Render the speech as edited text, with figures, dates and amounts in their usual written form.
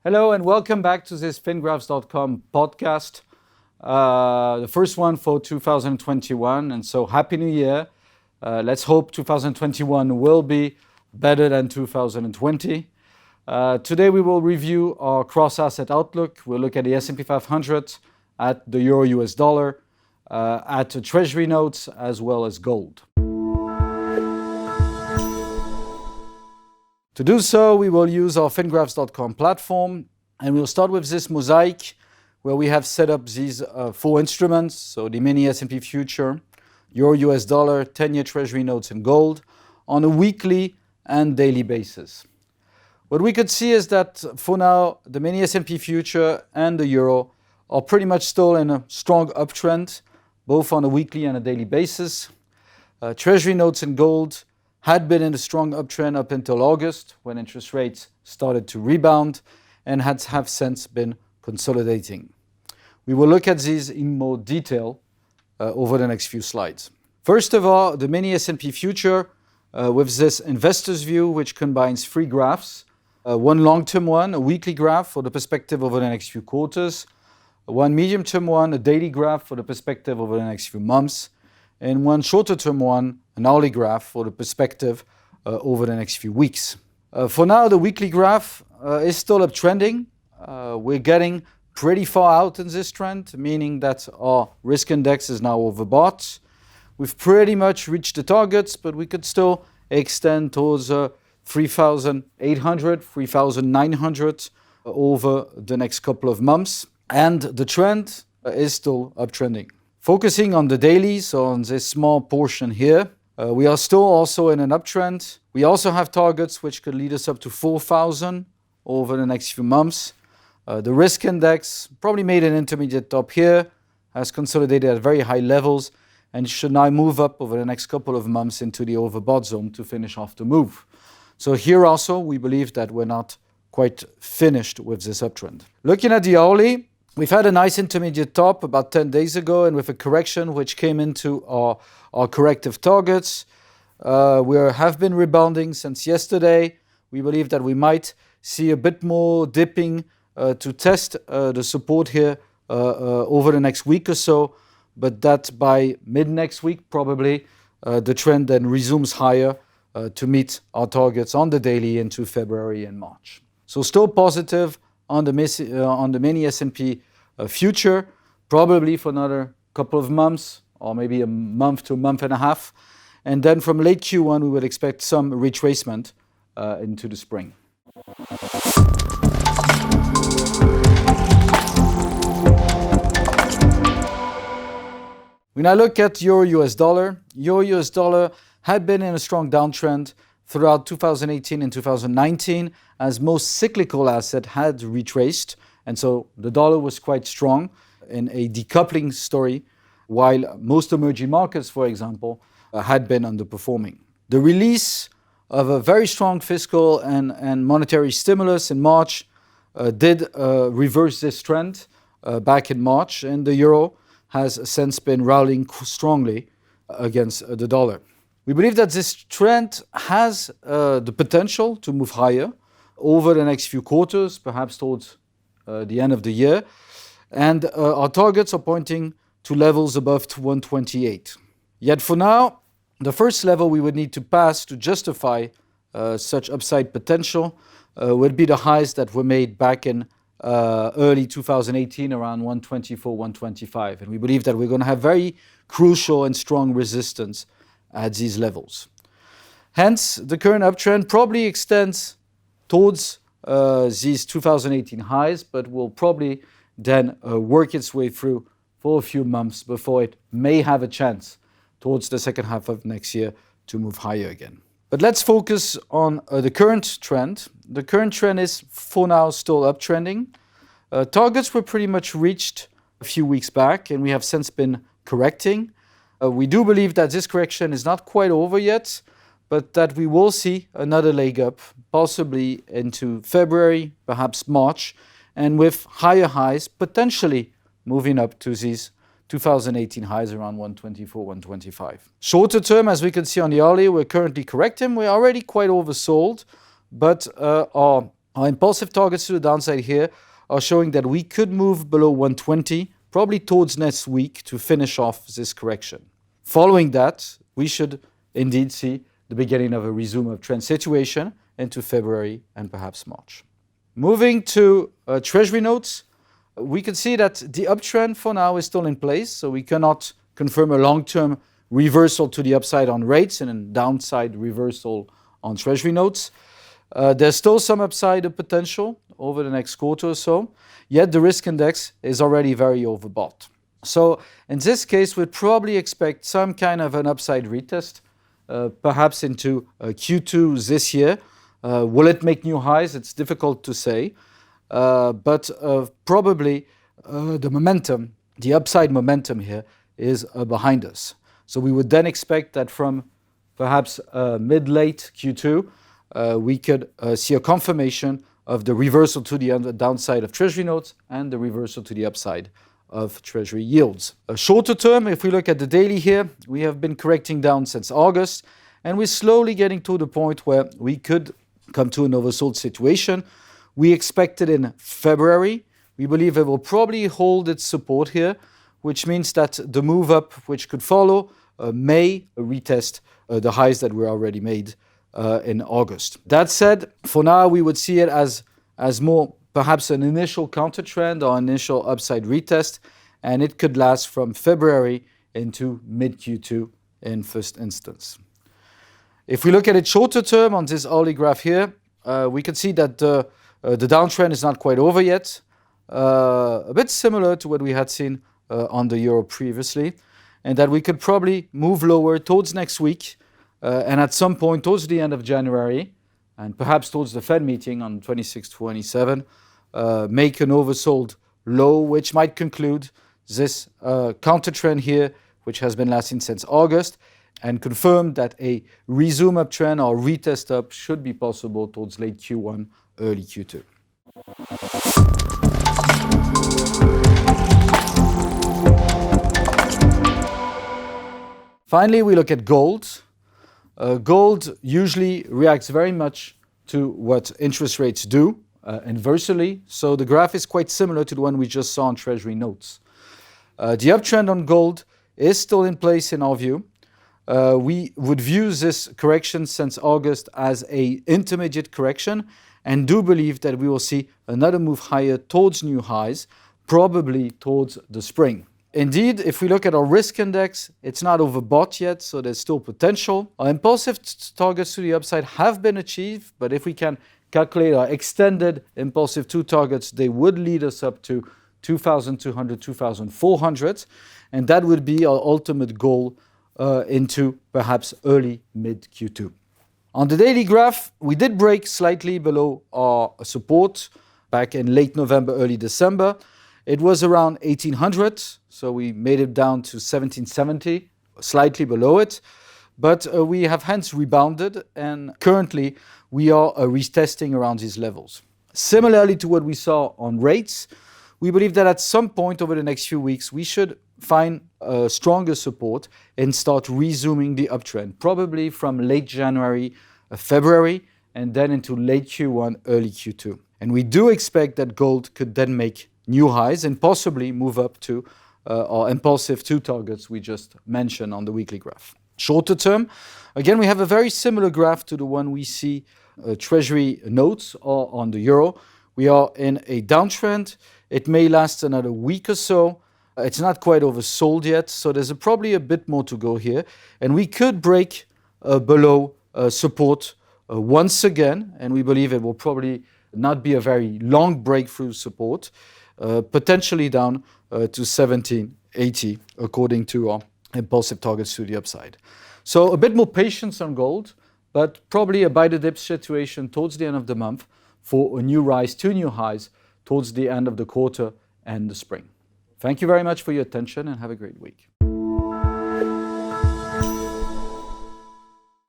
Hello and welcome back to this fingraphs.com podcast, the first one for 2021. And so happy new year. Let's hope 2021 will be better than 2020. Today we will review our cross-asset outlook. We'll look at the S&P 500, at the Euro-US dollar, at the Treasury notes, as well as gold. To do so, we will use our fingraphs.com platform, and we'll start with this mosaic where we have set up these four instruments, so the mini S&P future, Euro-US dollar, 10-year Treasury notes, and gold, on a weekly and daily basis. What we could see is that for now, the mini S&P future and the euro are pretty much still in a strong uptrend, both on a weekly and a daily basis. Treasury notes and gold had been in a strong uptrend up until August, when interest rates started to rebound and have since been consolidating. We will look at these in more detail over the next few slides. First of all, the mini S&P future with this investor's view, which combines three graphs. One long-term one, a weekly graph for the perspective over the next few quarters. One medium-term one, a daily graph for the perspective over the next few months. And one shorter-term one, an hourly graph for the perspective over the next few weeks. For now, the weekly graph is still uptrending. We're getting pretty far out in this trend, meaning that our risk index is now overbought. We've pretty much reached the targets, but we could still extend towards 3,800, 3,900 over the next couple of months. And the trend is still uptrending. Focusing on the dailies, so on this small portion here, we are still also in an uptrend. We also have targets which could lead us up to 4,000 over the next few months. The risk index probably made an intermediate top here, has consolidated at very high levels, and should now move up over the next couple of months into the overbought zone to finish off the move. So here also, we believe that we're not quite finished with this uptrend. Looking at the hourly, we've had a nice intermediate top about 10 days ago, and with a correction which came into our corrective targets. We have been rebounding since yesterday. We believe that we might see a bit more dipping to test the support here over the next week or so, but that by mid next week probably the trend then resumes higher to meet our targets on the daily into February and March. So still positive on the mini S&P future, probably for another couple of months, or maybe a month to a month and a half. And then from late Q1, we would expect some retracement into the spring. We now look at Euro-US dollar. Euro-US dollar had been in a strong downtrend throughout 2018 and 2019, as most cyclical assets had retraced. And so the dollar was quite strong in a decoupling story, while most emerging markets, for example, had been underperforming. The release of a very strong fiscal and monetary stimulus in March did reverse this trend back in March, and the euro has since been rallying strongly against the dollar. We believe that this trend has the potential to move higher over the next few quarters, perhaps towards the end of the year. And our targets are pointing to levels above 128. Yet for now, the first level we would need to pass to justify such upside potential would be the highs that were made back in early 2018, around 124, 125. And we believe that we're going to have very crucial and strong resistance at these levels. Hence, the current uptrend probably extends towards these 2018 highs, but will probably then work its way through for a few months before it may have a chance towards the second half of next year to move higher again. But let's focus on the current trend. The current trend is, for now, still uptrending. Targets were pretty much reached a few weeks back, and we have since been correcting. We do believe that this correction is not quite over yet, but that we will see another leg up, possibly into February, perhaps March, and with higher highs potentially moving up to these 2018 highs around 124, 125. Shorter term, as we can see on the hourly, we're currently correcting. We're already quite oversold, but our Our impulsive targets to the downside here are showing that we could move below 120, probably towards next week to finish off this correction. Following that, we should indeed see the beginning of a resume of trend situation into February and perhaps March. Moving to Treasury notes, we can see that the uptrend for now is still in place, so we cannot confirm a long-term reversal to the upside on rates and a downside reversal on Treasury notes. There's still some upside potential over the next quarter or so, yet the risk index is already very overbought. So in this case, we'd probably expect some kind of an upside retest, perhaps into Q2 this year. Will it make new highs? It's difficult to say, but probably the upside momentum here is behind us. So we would then expect that from perhaps mid-late Q2, we could see a confirmation of the reversal to the downside of Treasury notes and the reversal to the upside of Treasury yields. Shorter term, if we look at the daily here, we have been correcting down since August, and we're slowly getting to the point where we could come to an oversold situation. We expect it in February. We believe it will probably hold its support here, which means that the move up which could follow may retest the highs that were already made in August. That said, for now we would see it as more perhaps an initial counter trend or initial upside retest, and it could last from February into mid Q2 in first instance. If we look at it shorter term on this hourly graph here, we can see that the downtrend is not quite over yet, a bit similar to what we had seen on the euro previously, and that we could probably move lower towards next week, and at some point towards the end of January, and perhaps towards the Fed meeting on 26-27, make an oversold low, which might conclude this counter trend here, which has been lasting since August, and confirm that a resume uptrend or retest up should be possible towards late Q1, early Q2. Finally, we look at gold. Gold usually reacts very much to what interest rates do, inversely. So the graph is quite similar to the one we just saw on Treasury notes. The uptrend on gold is still in place in our view. We would view this correction since August as an intermediate correction and do believe that we will see another move higher towards new highs, probably towards the spring. Indeed, if we look at our risk index, it's not overbought yet, so there's still potential. Our impulsive targets to the upside have been achieved, but if we can calculate our extended impulsive 2 targets, they would lead us up to 2,200, 2,400, and that would be our ultimate goal into perhaps early mid Q2. On the daily graph, we did break slightly below our support back in late November, early December. It was around 1,800, so we made it down to 1,770, slightly below it. But we have hence rebounded, and currently we are retesting around these levels. Similarly to what we saw on rates, we believe that at some point over the next few weeks, we should find stronger support and start resuming the uptrend, probably from late January, February, and then into late Q1, early Q2. And we do expect that gold could then make new highs and possibly move up to our impulsive 2 targets we just mentioned on the weekly graph. Shorter term, again, we have a very similar graph to the one we see Treasury notes or on the euro. We are in a downtrend. It may last another week or so. It's not quite oversold yet, so there's probably a bit more to go here. And we could break below support once again, and we believe it will probably not be a very long breakthrough support, potentially down to 1780, according to our impulsive targets to the upside. So a bit more patience on gold, but probably a buy the dip situation towards the end of the month for a new rise to new highs towards the end of the quarter and the spring. Thank you very much for your attention and have a great week.